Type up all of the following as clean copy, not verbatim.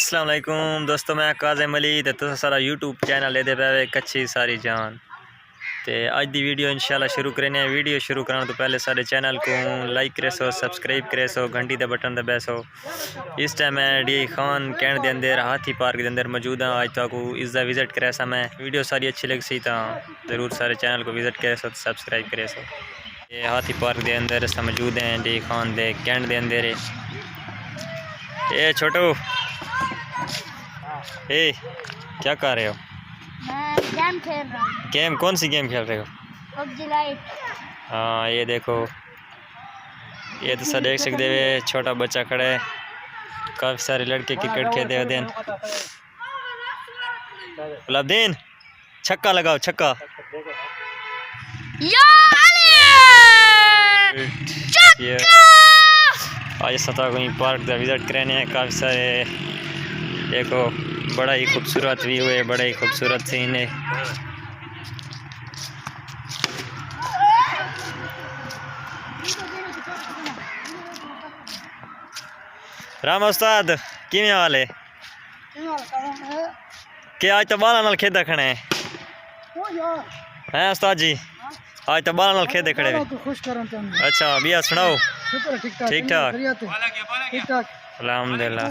अस्सलाम वालेकुम दोस्तों, मैं काज़िम अली ते तुस सारा यूट्यूब चैनल लेदे पे कच्ची सारी जान। ते अज दी वीडियो इंशाल्लाह शुरू करने। वीडियो शुरू करने तो पहले सारे चैनल को लाइक करे सो, सब्सक्राइब करे सो, घंटी दे बटन दबाए सो। इस टाइम मैं डी खान कैंट के अंदर हाथी पार्क के अंदर मौजूद हाँ। आज तक इसका विजिट करे सा मैं। वीडियो सारी अच्छी लग सी तो ज़रूर सारे चैनल को विजिट करे सो, सब्सक्राइब करे सो। ये हाथी पार्क के अंदर अस मौजूद हैं डी खान दे कैंट के अंदर। ये छोटू क्या कर रहे हो? मैं गेम खेल रहा हूँ। गेम कौन सी गेम खेल रहे हो? PUBG light. हाँ ये देखो, ये तो सब देख सकते हो, छोटा बच्चा खड़ा है, काफ़ी सारे लड़के क्रिकेट खेलते हुए दिन। गुलाबदीन छक्का लगाओ, छक्का। ये आज सता को पार्क का विजिट कराने हैं। काफ़ी सारे देखो, बड़ा ही खूबसूरत व्यू है, बड़ा ही खूबसूरत सीन है। राम उस्ताद किवें हाल है? क्या आज तो बाला नाल खेदा खड़े हैं उस्ताद जी? आज तो बाला नाल खेदे खड़े हैं। अच्छा भैया सुनाओ, ठीक ठाक अल्हम्दुलिल्लाह।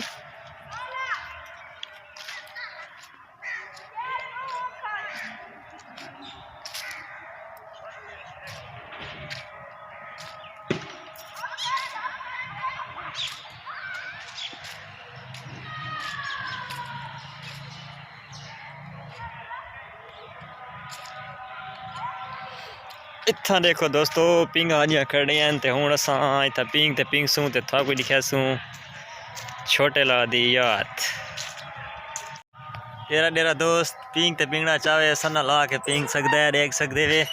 इतना देखो दोस्तों, पिंगा जियां खड़ी हैं ते हुण असां इत्थै पिंग ते पिंग सूं ते था कोई लिखिया सूं छोटे ला दी याद। तेरा डेरा दोस्त पिंग ते पिंगना चाहे सन्ना ला के पिंग सकदा है, देख सकदे वे।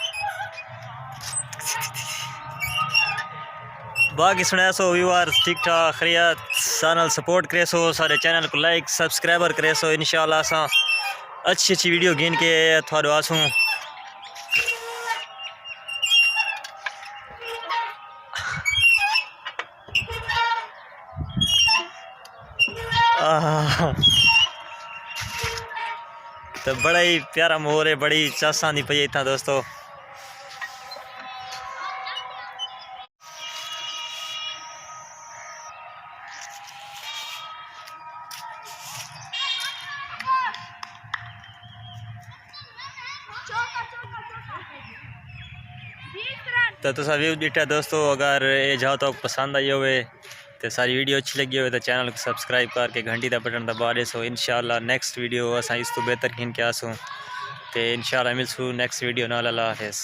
बाकी सुना सो व्यूअर्स ठीक ठाक खैरियत, चैनल सपोर्ट करे सो, सारे चैनल को लाइक सब्सक्राइबर करे सो। इंशाल्लाह असां अच्छी अच्छी वीडियो गिन के थोड़ो आसूं। तो बड़ा ही प्यारा मोर है, बड़ी चासा दी पई इतना दोस्तों। तो तुसा व्यू दिखा दोस्तों, अगर ये जाओ तो पसंद आई होवे तो सारी वीडियो अच्छी लगी हो तो चैनल को सब्सक्राइब करके घंटी का बटन दबा दे सो। इंशाल्लाह नेक्स्ट वीडियो अस इस तो बेहतर खिन के आसूँ तो इंशाल्लाह मिलसूँ नेक्स्ट वीडियो नाल। अल्लाह हाफिज़।